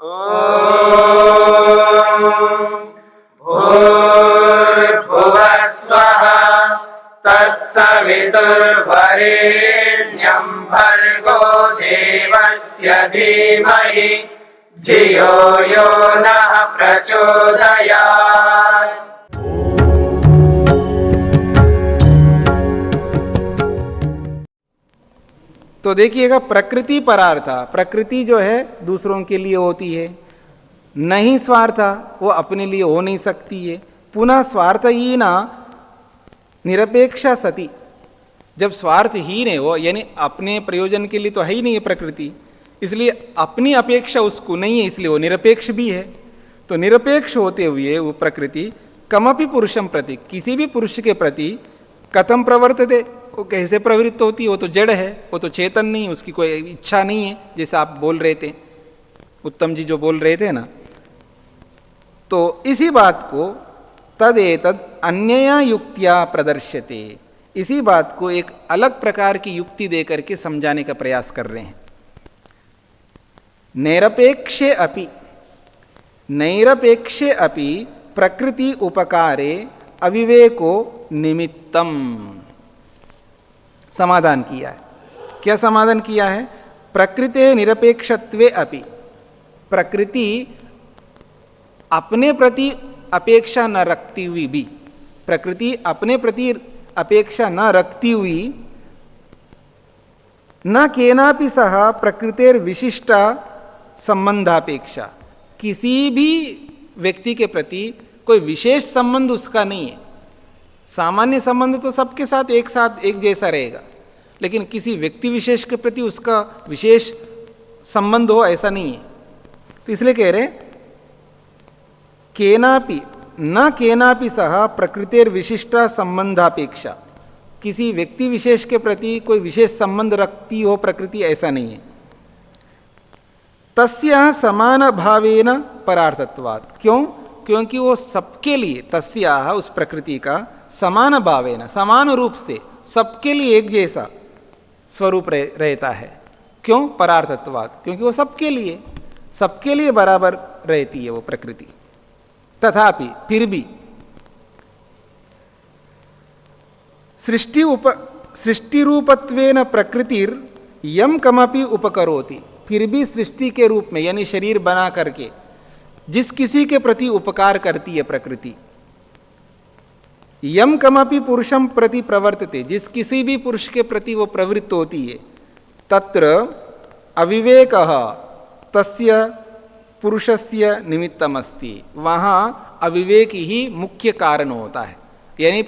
भूर्भुवः स्वः तत्सवितुर्वरेण्यं भर्गो देवस्य धीमहि धियो यो नः प्रचोदयात्। तो देखिएगा, प्रकृति परार्था, प्रकृति जो है दूसरों के लिए होती है, नहीं स्वार्था, वो अपने लिए हो नहीं सकती है। पुनः स्वार्थहीन निरपेक्षा सती, जब स्वार्थहीन है वो, यानी अपने प्रयोजन के लिए तो है ही नहीं है प्रकृति, इसलिए अपनी अपेक्षा उसको नहीं है, इसलिए वो निरपेक्ष भी है। तो निरपेक्ष होते हुए वो प्रकृति कमपि पुरुषम प्रति, किसी भी पुरुष के प्रति कथम प्रवर्तते, वो कैसे प्रवृत्त होती है? वो तो जड़ है, वो तो चेतन नहीं, उसकी कोई इच्छा नहीं है, जैसे आप बोल रहे थे, उत्तम जी जो बोल रहे थे ना। तो इसी बात को तदेतद अन्यया युक्तिया प्रदर्श्यते, इसी बात को एक अलग प्रकार की युक्ति देकर के समझाने का प्रयास कर रहे हैं। नैरपेक्षे अपि, नैरपेक्षे अपि प्रकृति उपकारे अविवेको निमित्तम, समाधान किया है। क्या समाधान किया है? प्रकृते निरपेक्षत्वे अपि, प्रकृति अपने प्रति अपेक्षा न रखती हुई भी, प्रकृति अपने प्रति अपेक्षा न रखती हुई, न केनापि सह प्रकृतेर विशिष्टा संबंधापेक्षा, किसी भी व्यक्ति के प्रति कोई विशेष संबंध उसका नहीं है। सामान्य संबंध तो सबके साथ एक जैसा रहेगा, लेकिन किसी व्यक्ति विशेष के प्रति उसका विशेष संबंध हो ऐसा नहीं है। तो इसलिए कह रहे केनापि न केनापि सह प्रकृतेर विशिष्टा संबंधापेक्षा, किसी व्यक्ति विशेष के प्रति कोई विशेष संबंध रखती हो प्रकृति, ऐसा नहीं है। तस्या समान भावेन परार्थत्वात्, क्यों? क्योंकि वो सबके लिए, तस्या उस प्रकृति का समान भावेन, समान रूप से सबके लिए एक जैसा स्वरूप रहता है। क्यों? परार्थत्वात्, क्योंकि वो सबके लिए बराबर रहती है वो प्रकृति। तथापि फिर भी सृष्टि रूपत्वेन प्रकृतिर यम कमपि उपकरोति, फिर भी सृष्टि के रूप में, यानी शरीर बना करके जिस किसी के प्रति उपकार करती है प्रकृति, यम कमपि पुरुषम प्रति प्रवर्तते, जिस किसी भी पुरुष के प्रति वो प्रवृत्त होती है, तत्र अविवेकः तस्य पुरुषस्य निमित्तमस्ति, वहाँ अविवेक ही मुख्य कारण होता है। यानी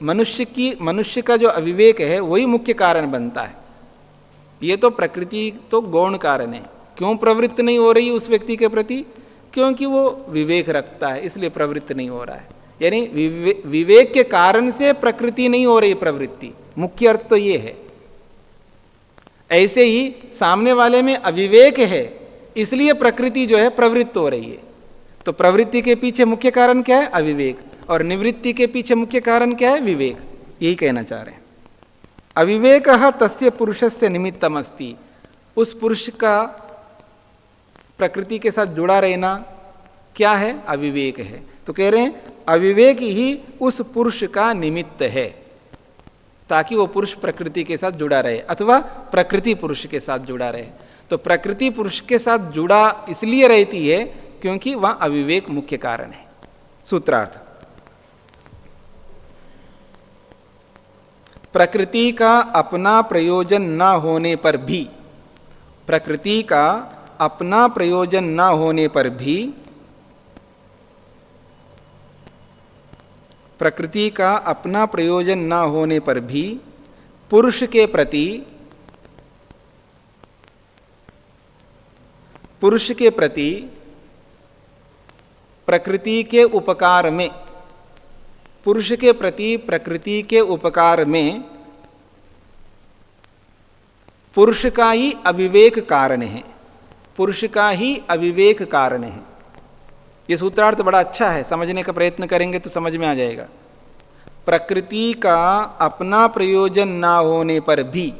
मनुष्य का जो अविवेक है वही मुख्य कारण बनता है। ये तो प्रकृति तो गौण कारण है। क्यों प्रवृत्त नहीं हो रही उस व्यक्ति के प्रति? क्योंकि वो विवेक रखता है, इसलिए प्रवृत्त नहीं हो रहा है। यानी विवेक के कारण से प्रकृति नहीं हो रही प्रवृत्ति, मुख्य अर्थ तो ये है। ऐसे ही सामने वाले में अविवेक है, इसलिए प्रकृति जो है प्रवृत्त हो रही है। तो प्रवृत्ति के पीछे मुख्य कारण क्या है? अविवेक, और निवृत्ति के पीछे मुख्य कारण क्या है? विवेक। यही कहना चाह रहे हैं। अविवेकः तस्य पुरुषस्य निमित्तमस्ति, उस पुरुष का प्रकृति के साथ जुड़ा रहना क्या है? अविवेक है। तो कह रहे हैं अविवेक ही उस पुरुष का निमित्त है, ताकि वो पुरुष प्रकृति के साथ जुड़ा रहे, अथवा प्रकृति पुरुष के साथ जुड़ा रहे। तो प्रकृति पुरुष के साथ जुड़ा इसलिए रहती है क्योंकि वह अविवेक मुख्य कारण है। सूत्रार्थ, प्रकृति का अपना प्रयोजन न होने पर भी, प्रकृति का अपना प्रयोजन न होने पर भी, प्रकृति का अपना प्रयोजन न होने पर भी पुरुष के प्रति प्रकृति के उपकार में, पुरुष के प्रति प्रकृति के उपकार में पुरुष का ही अविवेक कारण है, पुरुष का ही अविवेक कारण है। यह सूत्रार्थ बड़ा अच्छा है, समझने का प्रयत्न करेंगे तो समझ में आ जाएगा। प्रकृति का अपना प्रयोजन ना होने पर भी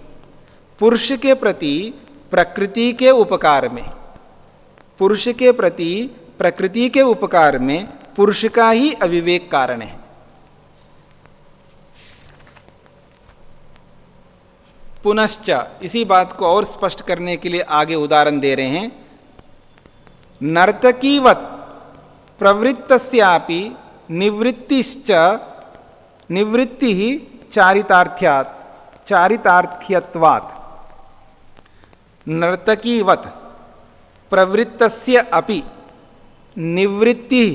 पुरुष के प्रति प्रकृति के उपकार में, पुरुष के प्रति प्रकृति के उपकार में पुरुष का ही अविवेक कारण है। पुनश्च इसी बात को और स्पष्ट करने के लिए आगे उदाहरण दे रहे हैं। नर्तकीवत प्रवृत्तस्यापि निवृत्तिश्च निवृत्ति ही चारितार्थ्यत्वात्। नर्तकीवत प्रवृत्तस्य अपि निवृत्ति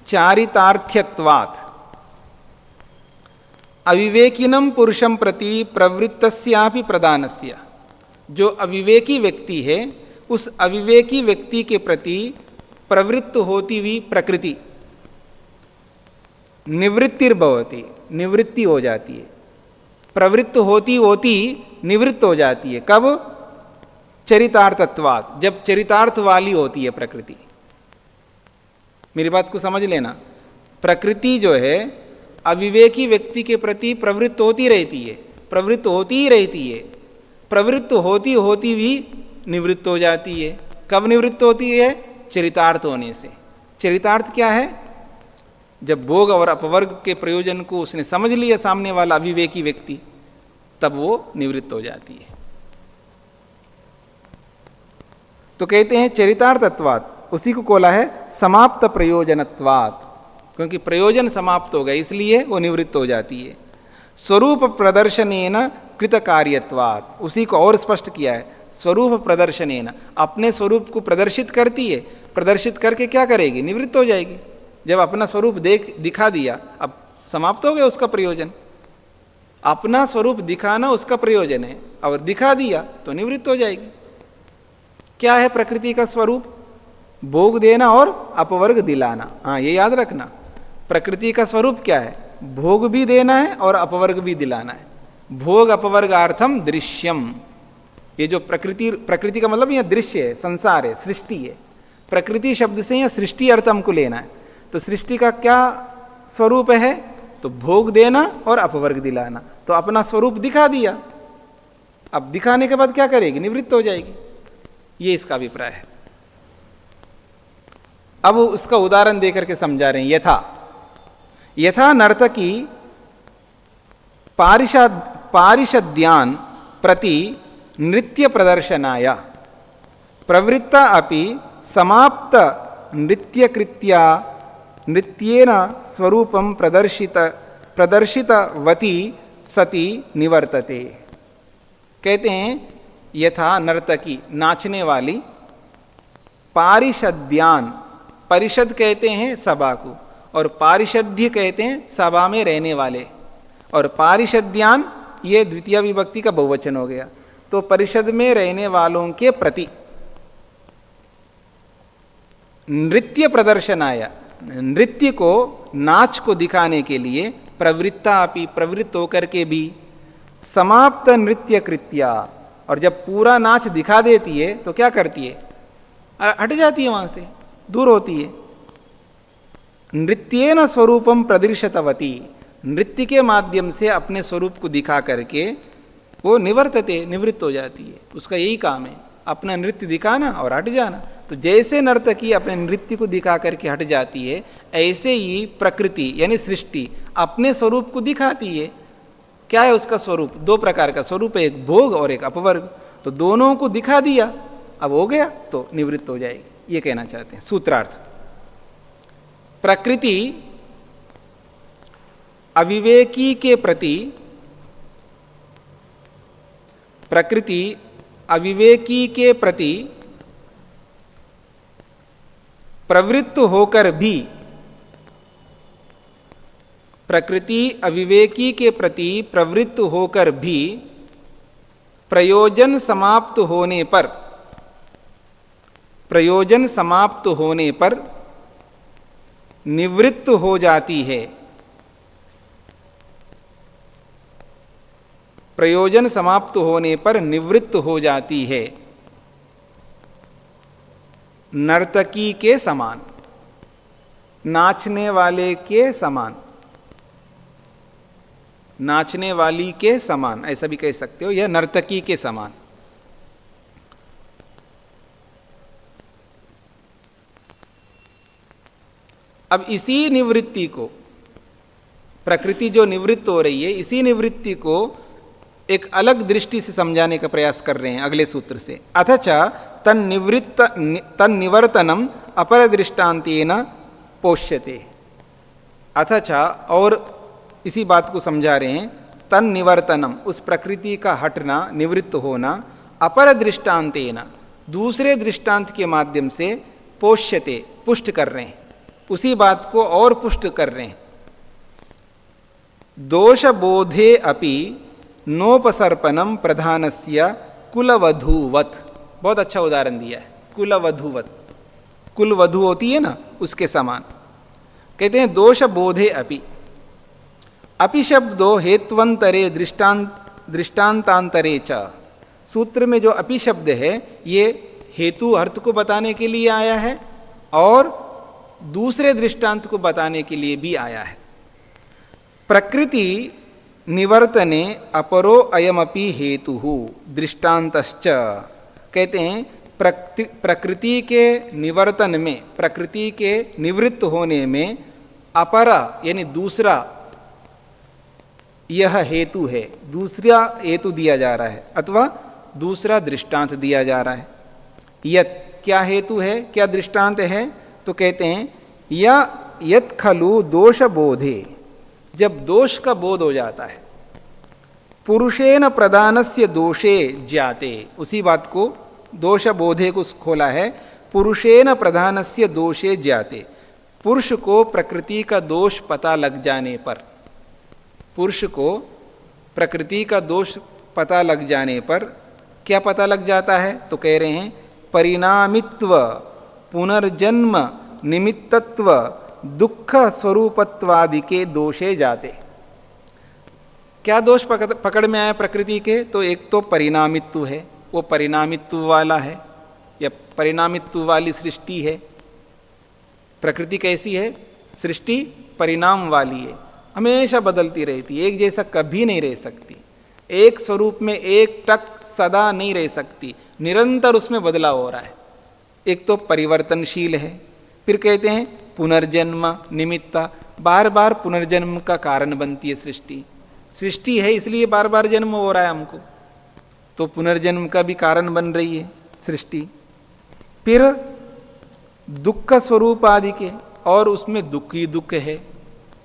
चारितार्थ्यत्वात्। अविवेकिनम पुरुषम प्रति प्रवृत्तस्यापि प्रदानस्य। जो अविवेकी व्यक्ति है उस अविवेकी व्यक्ति के प्रति प्रवृत्त होती हुई प्रकृति निवृत्तिर्भवति, निवृत्ति हो जाती है। प्रवृत्त होती होती निवृत्त हो जाती है। कब? चरितार्थत्वात्, जब चरितार्थ वाली होती है प्रकृति। मेरी बात को समझ लेना। प्रकृति जो है अविवेकी व्यक्ति के प्रति प्रवृत्त होती रहती है, प्रवृत्त होती ही रहती है। प्रवृत्त होती होती भी निवृत्त हो जाती है। कब निवृत्त होती है? चरितार्थ होने से। चरितार्थ क्या है? जब भोग और अपवर्ग के प्रयोजन को उसने समझ लिया सामने वाला अविवेकी व्यक्ति, तब वो निवृत्त हो जाती है। तो कहते हैं चरितार्थत्वात्, उसी को कोला है समाप्त प्रयोजनत्वात्, क्योंकि प्रयोजन समाप्त हो गए इसलिए वो निवृत्त हो जाती है। स्वरूप प्रदर्शनेन कृत कार्यत्वात्, उसी को और स्पष्ट किया है। स्वरूप प्रदर्शनेन, अपने स्वरूप को प्रदर्शित करती है, प्रदर्शित करके क्या करेगी? निवृत्त हो जाएगी। जब अपना स्वरूप दिखा दिया, अब समाप्त हो गया उसका प्रयोजन। अपना स्वरूप दिखाना उसका प्रयोजन है, और दिखा दिया तो निवृत्त हो जाएगी। क्या है प्रकृति का स्वरूप? भोग देना और अपवर्ग दिलाना। हाँ, ये याद रखना। प्रकृति का स्वरूप क्या है? भोग भी देना है और अपवर्ग भी दिलाना है। भोग अपवर्गार्थम दृश्यम। ये जो प्रकृति का मतलब यह दृश्य है, संसार है, सृष्टि है। प्रकृति शब्द से यह सृष्टि अर्थ हमको लेना है। तो सृष्टि का क्या स्वरूप है? तो भोग देना और अपवर्ग दिलाना। तो अपना स्वरूप दिखा दिया, अब दिखाने के बाद क्या करेगी? निवृत्त हो जाएगी। ये इसका अभिप्राय है। अब उसका उदाहरण देकर के समझा रहे हैं। यथा नर्तकी पारिषद्यान प्रति नृत्य प्रदर्शनाय प्रवृत्ता अपि समाप्त नृत्यकृत्या नृत्येन स्वरूपं प्रदर्शितवती सती निवर्तते। कहते हैं यथा नर्तकी, नाचने वाली, पारिषद्यान, परिषद कहते हैं सभा को, और पारिषद्य कहते हैं सभा में रहने वाले, और पारिषद्यान ये द्वितीय विभक्ति का बहुवचन हो गया। तो परिषद में रहने वालों के प्रति नृत्य प्रदर्शनाय, नृत्य को, नाच को दिखाने के लिए, प्रवृत्ता अपि, प्रवृत्त होकर के भी, समाप्त नृत्य कृत्या, और जब पूरा नाच दिखा देती है तो क्या करती है? हट जाती है, वहां से दूर होती है। नृत्येन स्वरूपम प्रदर्शितवती, नृत्य के माध्यम से अपने स्वरूप को दिखा करके वो निवर्तते, निवृत्त हो जाती है। उसका यही काम है, अपना नृत्य दिखाना और हट जाना। तो जैसे नर्तकी अपने नृत्य को दिखा करके हट जाती है, ऐसे ही प्रकृति यानी सृष्टि अपने स्वरूप को दिखाती है। क्या है उसका स्वरूप? दो प्रकार का स्वरूप है, एक भोग और एक अपवर्ग। तो दोनों को दिखा दिया, अब हो गया तो निवृत्त हो जाएगी। ये कहना चाहते हैं सूत्रार्थ। प्रकृति अविवेकी के प्रति, प्रकृति अविवेकी के प्रति प्रवृत्त होकर भी, प्रकृति अविवेकी के प्रति प्रवृत्त होकर भी प्रयोजन समाप्त होने पर, प्रयोजन समाप्त होने पर निवृत्त हो जाती है। प्रयोजन समाप्त होने पर निवृत्त हो जाती है, नर्तकी के समान, नाचने वाले के समान, नाचने वाली के समान, ऐसा भी कह सकते हो, या नर्तकी के समान। अब इसी निवृत्ति को, प्रकृति जो निवृत्त हो रही है, इसी निवृत्ति को एक अलग दृष्टि से समझाने का प्रयास कर रहे हैं अगले सूत्र से। अथच तन्निवर्तनम अपर दृष्टांतेन पोष्यते। अथच, और इसी बात को समझा रहे हैं, तन्निवर्तनम, उस प्रकृति का हटना, निवृत्त होना, अपर दृष्टांतेन, दूसरे दृष्टांत के माध्यम से, पोष्यते, पुष्ट कर रहे हैं, उसी बात को और पुष्ट कर रहे हैं। दोष बोधे अपि नोपसर्पणम प्रधानस्य कुलवधूवत। बहुत अच्छा उदाहरण दिया है, कुलवधूवत। कुलवधू होती है ना, उसके समान। कहते हैं दोष बोधे अपि, अपि शब्दो हेत्वंतरे दृष्टांतांतरे च। सूत्र में जो अपि शब्द है ये हेतु अर्थ को बताने के लिए आया है और दूसरे दृष्टांत को बताने के लिए भी आया है। प्रकृति निवर्तने अपरो अयमपि हेतु दृष्टांतश्च। कहते हैं प्रकृति के निवर्तन में, प्रकृति के निवृत्त होने में अपरा यानी दूसरा यह हेतु है, दूसरा हेतु दिया जा रहा है अथवा दूसरा दृष्टांत दिया जा रहा है। यत क्या हेतु है, क्या दृष्टांत है? तो कहते हैं या यत खलु दोष बोधे, जब दोष का बोध हो जाता है, पुरुषेण प्रधानस्य दोषे ज्ञाते, उसी बात को दोष बोधे को खोला है, पुरुषेण प्रधानस्य दोषे ज्ञाते। पुरुष को प्रकृति का दोष पता लग जाने पर, पुरुष को प्रकृति का दोष पता लग जाने पर क्या पता लग जाता है? तो कह रहे हैं परिणामित्व, पुनर्जन्म, निमित्तत्व, दुख स्वरूपत्वादि के दोषे जाते। क्या दोष पकड़ में आया प्रकृति के? तो एक तो परिणामित्व है, वो परिणामित्व वाला है या परिणामित्व वाली सृष्टि है। प्रकृति कैसी है? सृष्टि परिणाम वाली है, हमेशा बदलती रहती है, एक जैसा कभी नहीं रह सकती, एक स्वरूप में एक टक सदा नहीं रह सकती, निरंतर उसमें बदलाव हो रहा है। एक तो परिवर्तनशील है, फिर कहते हैं पुनर्जन्म, निमित्ता, बार बार पुनर्जन्म का कारण बनती है सृष्टि। सृष्टि है इसलिए बार बार जन्म हो रहा है हमको, तो पुनर्जन्म का भी कारण बन रही है सृष्टि। फिर दुख स्वरूप आदि के, और उसमें दुख ही दुख है।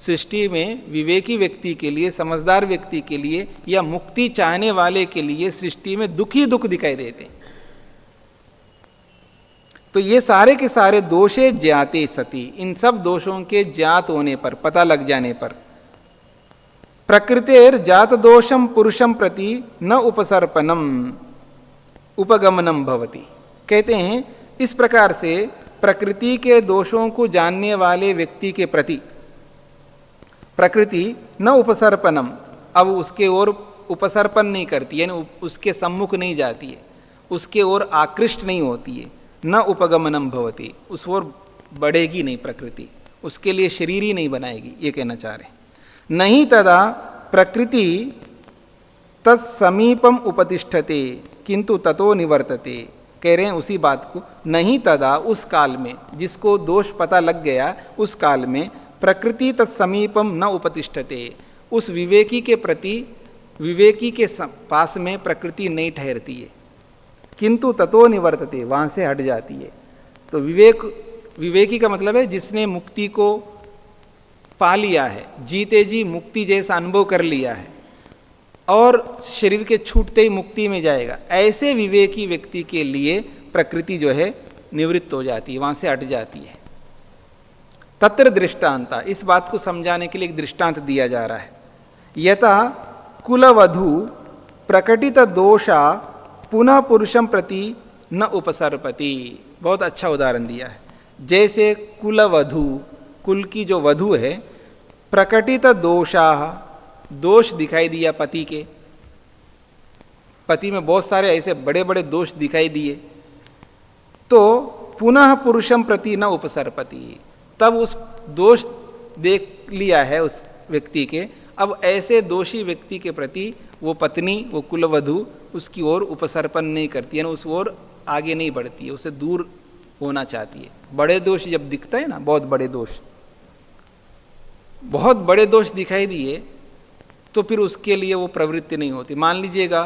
सृष्टि में विवेकी व्यक्ति के लिए, समझदार व्यक्ति के लिए या मुक्ति चाहने वाले के लिए सृष्टि में दुख ही दुख दिखाई देते हैं। तो ये सारे के सारे दोषे ज्ञाते सती, इन सब दोषों के ज्ञात होने पर, पता लग जाने पर, प्रकृतेर जात दोषम पुरुषम प्रति न उपसर्पणम उपगमनम भवति। कहते हैं इस प्रकार से प्रकृति के दोषों को जानने वाले व्यक्ति के प्रति प्रकृति न उपसर्पणम, अब उसके ओर उपसर्पण नहीं करती, यानी उसके सम्मुख नहीं जाती है, उसके ओर आकृष्ट नहीं होती है। न उपगमनम भवति, उस ओर बढ़ेगी नहीं प्रकृति, उसके लिए शरीर ही नहीं बनाएगी, ये कहना चाह रहे हैं। नहीं तदा प्रकृति तत्समीपम उपतिष्ठते किंतु ततो निवर्तते। कह रहे हैं उसी बात को, नहीं तदा, उस काल में, जिसको दोष पता लग गया उस काल में, प्रकृति तत्समीपम न उपतिष्ठते, उस विवेकी के प्रति, विवेकी के पास में प्रकृति नहीं ठहरती है, किंतु ततो निवर्तते, वहाँ से हट जाती है। तो विवेकी का मतलब है जिसने मुक्ति को पा लिया है, जीते जी मुक्ति जैसा अनुभव कर लिया है और शरीर के छूटते ही मुक्ति में जाएगा, ऐसे विवेकी व्यक्ति के लिए प्रकृति जो है निवृत्त हो जाती है, वहाँ से हट जाती है। तत्र दृष्टांता, इस बात को समझाने के लिए एक दृष्टांत दिया जा रहा है। यथा कुलवधू प्रकटित दोषा पुनः पुरुषम प्रति न उपसर्पति। बहुत अच्छा उदाहरण दिया है। जैसे कुलवधू, कुल की जो वधू है, प्रकटित दोषा, दोष दिखाई दिया पति के, पति में बहुत सारे ऐसे बड़े बड़े दोष दिखाई दिए, तो पुनः पुरुषम प्रति न उपसर्पति, तब उस दोष देख लिया है उस व्यक्ति के, अब ऐसे दोषी व्यक्ति के प्रति वो पत्नी, वो कुलवधू उसकी ओर उपसर्पण नहीं करती है, उस ओर आगे नहीं बढ़ती है, उसे दूर होना चाहती है। बड़े दोष जब दिखता है ना, बहुत बड़े दोष, बहुत बड़े दोष दिखाई दिए तो फिर उसके लिए वो प्रवृत्ति नहीं होती। मान लीजिएगा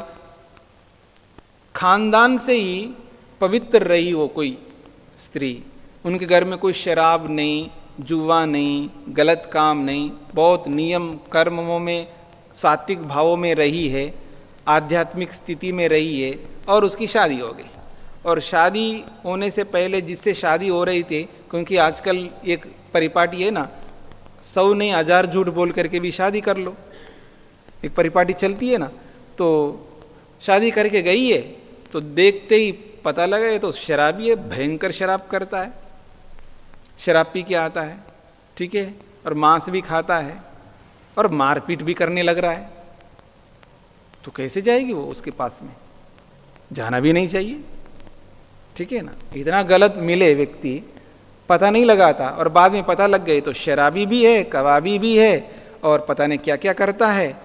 खानदान से ही पवित्र रही हो कोई स्त्री, उनके घर में कोई शराब नहीं, जुआ नहीं, गलत काम नहीं, बहुत नियम कर्मों में सात्विक भावों में रही है, आध्यात्मिक स्थिति में रही है, और उसकी शादी हो गई। और शादी होने से पहले जिससे शादी हो रही थी, क्योंकि आजकल एक परिपाटी है ना, 100 नहीं 1000 झूठ बोल करके भी शादी कर लो, एक परिपाटी चलती है ना, तो शादी करके गई है तो देखते ही पता लगा ये तो शराबी है, भयंकर शराब करता है, शराब पी के आता है, ठीक है, और मांस भी खाता है और मारपीट भी करने लग रहा है, तो कैसे जाएगी वो उसके पास में? जाना भी नहीं चाहिए, ठीक है ना। इतना गलत मिले व्यक्ति, पता नहीं लगा था और बाद में पता लग गए तो शराबी भी है, कबाबी भी है, और पता नहीं क्या क्या करता है,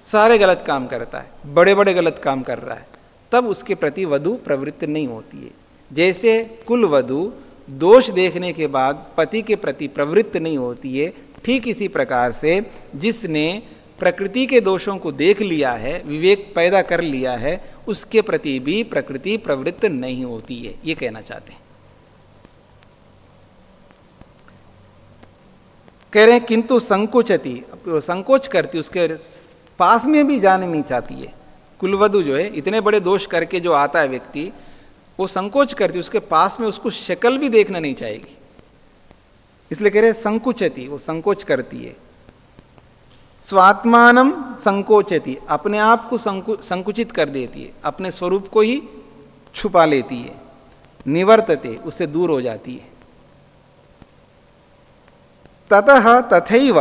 सारे गलत काम करता है, बड़े बड़े गलत काम कर रहा है, तब उसके प्रति वधू प्रवृत्त नहीं होती है। जैसे कुल वधू दोष देखने के बाद पति के प्रति प्रवृत्त नहीं होती है, ठीक इसी प्रकार से जिसने प्रकृति के दोषों को देख लिया है, विवेक पैदा कर लिया है, उसके प्रति भी प्रकृति प्रवृत्त नहीं होती है, ये कहना चाहते हैं। कह रहे हैं किंतु संकोचती, संकोच करती, उसके पास में भी जाने नहीं चाहती है। कुलवधु जो है, इतने बड़े दोष करके जो आता है व्यक्ति, वो संकोच करती, उसके पास में उसको शक्ल भी देखना नहीं चाहेगी, इसलिए कह रहे संकुचती, वो संकोच करती है। स्वात्मानम संकोचती, अपने आप को संकुचित कर देती है, अपने स्वरूप को ही छुपा लेती है। निवर्तते, उससे दूर हो जाती है। ततः तथैव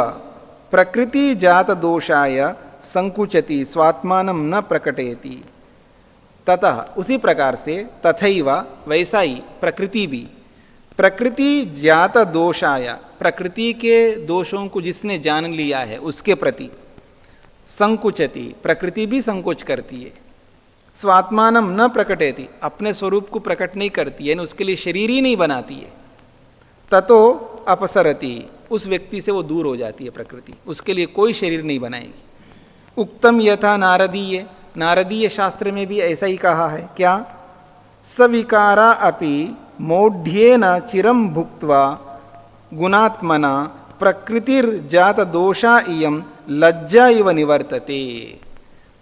प्रकृति जात दोषाय संकुचति स्वात्मानम न प्रकटयति। ततः, उसी प्रकार से, तथैव, वैसा ही, प्रकृति भी, प्रकृति जात दोषाय, प्रकृति के दोषों को जिसने जान लिया है उसके प्रति संकुचति, प्रकृति भी संकोच करती है। स्वात्मानम न प्रकटयति, अपने स्वरूप को प्रकट नहीं करती है, उसके लिए शरीर ही नहीं बनाती है। ततो अपसरति, उस व्यक्ति से वो दूर हो जाती है प्रकृति, उसके लिए कोई शरीर नहीं बनाएगी। उक्तम यथा नारदीय, नारदीय शास्त्र में भी ऐसा ही कहा है। क्या? सविकारा अपि मौढ़्येन चिरम भुक्त्वा गुणात्मना प्रकृतिर्जात दोषा इयम लज्जा इव निवर्तते।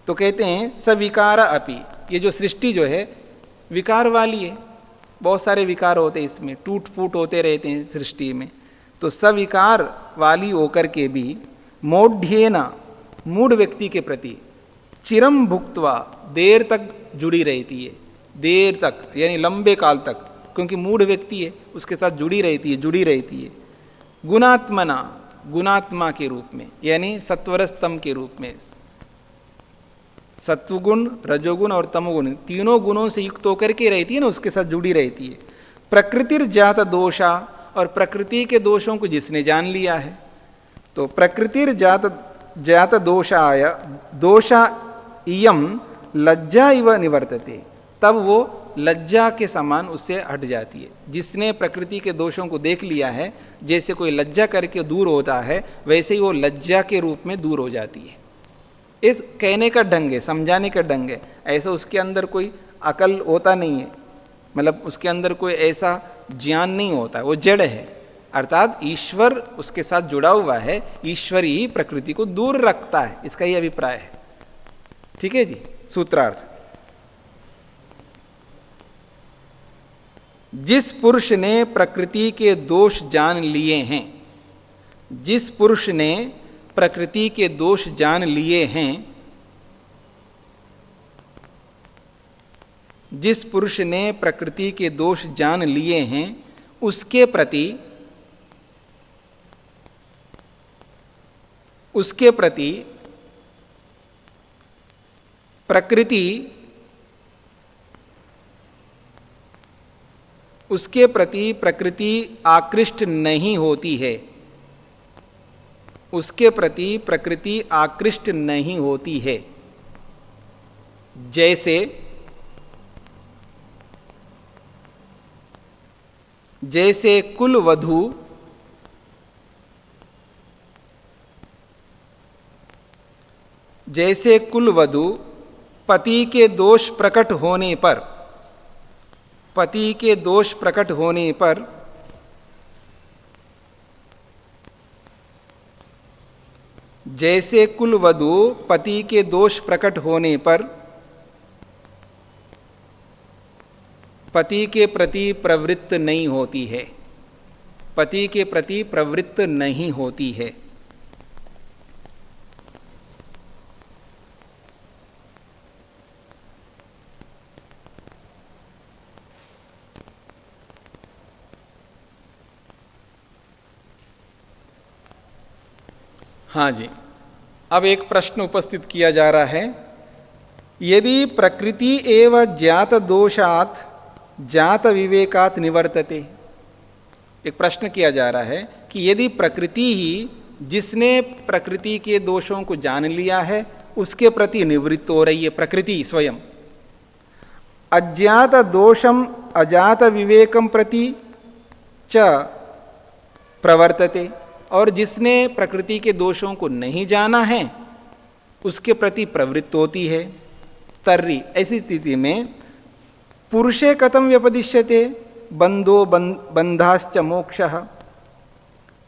तो कहते हैं सविकारा अपि, ये जो सृष्टि जो है विकार वाली है, बहुत सारे विकार होते हैं इसमें, टूट फूट होते रहते हैं सृष्टि में, तो सविकार वाली होकर के भी मौढ़्येन, मूढ़ व्यक्ति के प्रति, चिरम भुक्त्वा, देर तक जुड़ी रहती है, देर तक यानी लंबे काल तक, क्योंकि मूढ़ व्यक्ति है उसके साथ जुड़ी रहती है। गुणात्मना, गुणात्मा के रूप में, यानी सत्वरस्तम के रूप में, सत्वगुण, रजोगुण और तमोगुण, तीनों गुणों से युक्त होकर के रहती है ना, उसके साथ जुड़ी रहती है। प्रकृतिर्जात दोषा, और प्रकृति के दोषों को जिसने जान लिया है, तो प्रकृतिर्जात दोषाय दोषा इयम लज्जा इव निवर्तते, तब वो लज्जा के समान उससे हट जाती है। जिसने प्रकृति के दोषों को देख लिया है, जैसे कोई लज्जा करके दूर होता है, वैसे ही वो लज्जा के रूप में दूर हो जाती है। इस कहने का ढंग है, समझाने का ढंग है, ऐसा उसके अंदर कोई अकल होता नहीं है, मतलब उसके अंदर कोई ऐसा ज्ञान नहीं होता, वो जड़ है, अर्थात ईश्वर उसके साथ जुड़ा हुआ है, ईश्वर ही प्रकृति को दूर रखता है, इसका ही अभिप्राय है। ठीक है जी। सूत्रार्थ, जिस पुरुष ने प्रकृति के दोष जान लिए हैं, जिस पुरुष ने प्रकृति के दोष जान लिए हैं, जिस पुरुष ने प्रकृति के दोष जान लिए हैं, उसके प्रति प्रकृति, उसके प्रति प्रकृति आकृष्ट नहीं होती है, उसके प्रति प्रकृति आकृष्ट नहीं होती है। जैसे कुल वधू जैसे कुलवधू पति के दोष प्रकट होने पर, पति के दोष प्रकट होने पर जैसे कुलवधू पति के दोष प्रकट होने पर पति के प्रति प्रवृत्त नहीं होती है, पति के प्रति प्रवृत्त नहीं होती है। हाँ जी, अब एक प्रश्न उपस्थित किया जा रहा है, यदि प्रकृति एव ज्ञात दोषात् ज्ञात विवेकात् निवर्तते। एक प्रश्न किया जा रहा है कि यदि प्रकृति ही, जिसने प्रकृति के दोषों को जान लिया है, उसके प्रति निवृत्त हो रही है, प्रकृति स्वयं, अज्ञात दोषम अजात विवेकम प्रति च प्रवर्तते, और जिसने प्रकृति के दोषों को नहीं जाना है उसके प्रति प्रवृत्त होती है। तर्हि, ऐसी स्थिति में पुरुषे कथम व्यपदिश्यते बंधो बंधाश्च मोक्षः।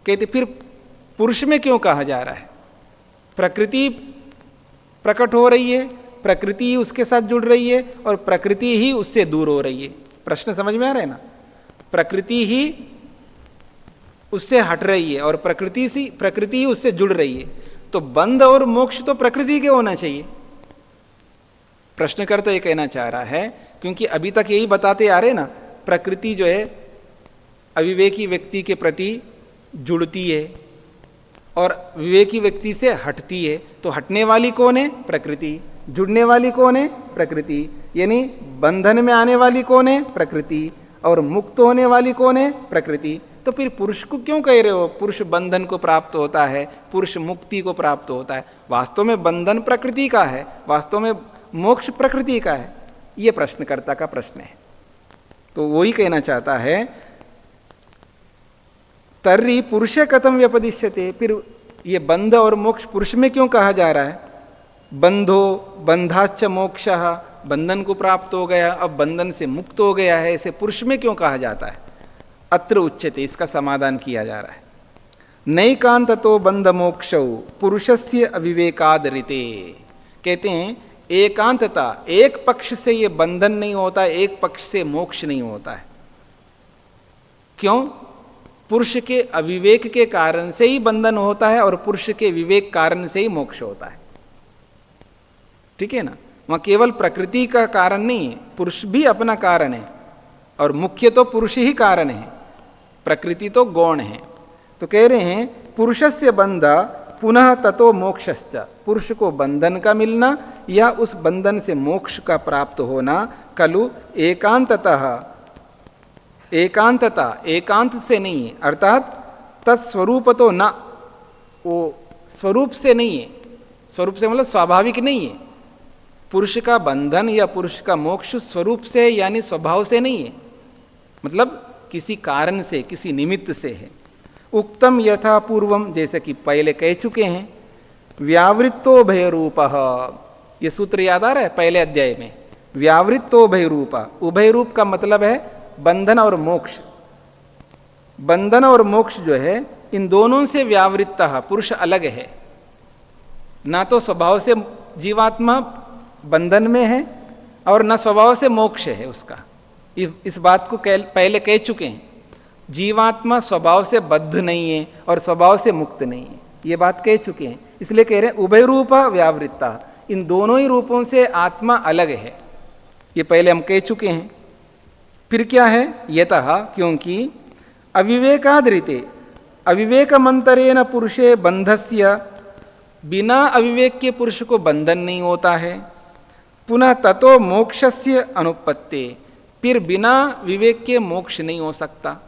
कहते फिर पुरुष में क्यों कहा जा रहा है? प्रकृति प्रकट हो रही है, प्रकृति ही उसके साथ जुड़ रही है और प्रकृति ही उससे दूर हो रही है। प्रश्न समझ में आ रहा है ना? प्रकृति ही उससे हट रही है और प्रकृति ही उससे जुड़ रही है, तो बंध और मोक्ष तो प्रकृति के होना चाहिए। प्रश्नकर्ता ये कहना चाह रहा है, क्योंकि अभी तक यही बताते आ रहे ना, प्रकृति जो है अविवेकी व्यक्ति के प्रति जुड़ती है और विवेकी व्यक्ति से हटती है, तो हटने वाली कौन है? प्रकृति। जुड़ने वाली कौन है? प्रकृति। यानी बंधन में आने वाली कौन है? प्रकृति। और मुक्त होने वाली कौन है? प्रकृति। तो फिर पुरुष को क्यों कह रहे हो पुरुष बंधन को प्राप्त होता है, पुरुष मुक्ति को प्राप्त होता है? वास्तव में बंधन प्रकृति का है, वास्तव में मोक्ष प्रकृति का है। ये प्रश्नकर्ता का प्रश्न है। तो वही कहना चाहता है, तर्हि पुरुषे कथम व्यपदिश्यते, फिर ये बंध और मोक्ष पुरुष में क्यों कहा जा रहा है? बंधो बंधाश्च मोक्षः, बंधन को प्राप्त हो गया, अब बंधन से मुक्त हो गया है, इसे पुरुष में क्यों कहा जाता है? अत्र उच्यते, इसका समाधान किया जा रहा है। नैकांततो बंध मोक्षौ पुरुषस्य अविवेकादरिते। कहते हैं एकांतता, एक पक्ष से ये बंधन नहीं होता, एक पक्ष से मोक्ष नहीं होता है। क्यों? पुरुष के अविवेक के कारण से ही बंधन होता है और पुरुष के विवेक कारण से ही मोक्ष होता है। ठीक है ना? वहां केवल प्रकृति का कारण नहीं है, पुरुष भी अपना कारण है और मुख्य तो पुरुष ही कारण है, प्रकृति तो गौण है। तो कह रहे हैं पुरुषस्य बंध पुनः ततो मोक्षश्च, पुरुष को बंधन का मिलना या उस बंधन से मोक्ष का प्राप्त होना खलु एकांततः, एकांतता एकांत से नहीं है, अर्थात तत्स्वरूप तो न, वो स्वरूप से नहीं है, स्वरूप से मतलब स्वाभाविक नहीं है। पुरुष का बंधन या पुरुष का मोक्ष स्वरूप से यानी स्वभाव से नहीं है, मतलब किसी कारण से, किसी निमित्त से है। उक्तम यथा पूर्वम, जैसे कि पहले कह चुके हैं, व्यावृत्तो भय रूप, ये सूत्र याद आ रहा है पहले अध्याय में, व्यावृत्तो भय रूप। उभय रूप का मतलब है बंधन और मोक्ष। बंधन और मोक्ष जो है इन दोनों से व्यावृत्त पुरुष अलग है, ना तो स्वभाव से जीवात्मा बंधन में है और न स्वभाव से मोक्ष है उसका। इस बात को पहले कह चुके हैं, जीवात्मा स्वभाव से बद्ध नहीं है और स्वभाव से मुक्त नहीं है, ये बात कह चुके हैं। इसलिए कह रहे हैं उभय रूप व्यावृत्ता, इन दोनों ही रूपों से आत्मा अलग है, ये पहले हम कह चुके हैं। फिर क्या है? यतः, क्योंकि अविवेकादृते, अविवेकमंतरेण पुरुषे बंधस्य, बिना अविवेक के पुरुष को बंधन नहीं होता है। पुनः ततो मोक्षस्य अनुपत्ते, फिर बिना विवेक के मोक्ष नहीं हो सकता।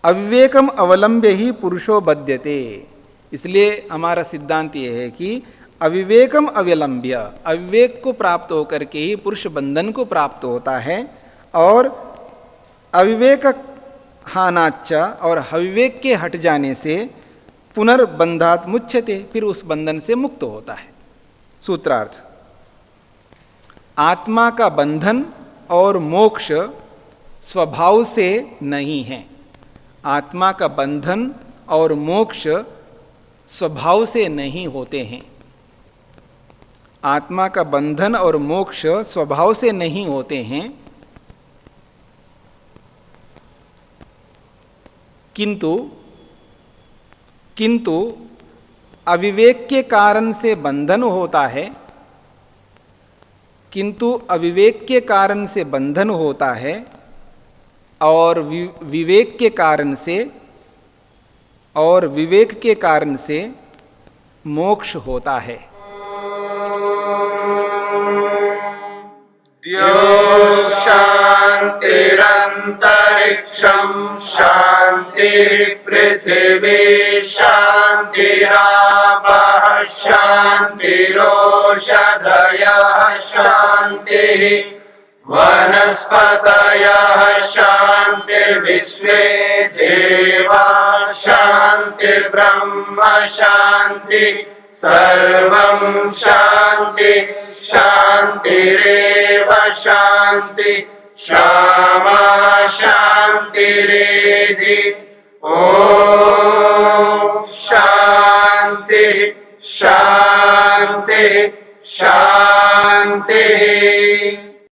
अविवेकम अवलंब्य ही पुरुषो बध्यते, इसलिए हमारा सिद्धांत यह है कि अविवेकम अवलंब्य, अविवेक को प्राप्त होकर के ही पुरुष बंधन को प्राप्त होता है, और अविवेक हानाच्च, और अविवेक के हट जाने से पुनर्बंधात् मुच्यते, फिर उस बंधन से मुक्त होता है। सूत्रार्थ, आत्मा का बंधन और मोक्ष स्वभाव से नहीं है। आत्मा का बंधन और मोक्ष स्वभाव से नहीं होते हैं। आत्मा का बंधन और मोक्ष स्वभाव से नहीं होते हैं, किंतु अविवेक के कारण से बंधन होता है। किंतु अविवेक के कारण से बंधन होता है और विवेक के कारण से मोक्ष होता है। द्यौः शान्तिरन्तरिक्षं शान्तिर्पृथिवी शान्तिरापः शान्तिरोषधयः शान्तिः वनस्पतयः शान्तिर्विश्वे देवाः शान्तिर्ब्रह्म शान्तिः सर्वं शान्ति शान्तिरेव शान्ति क्षमा शान्तिरेधि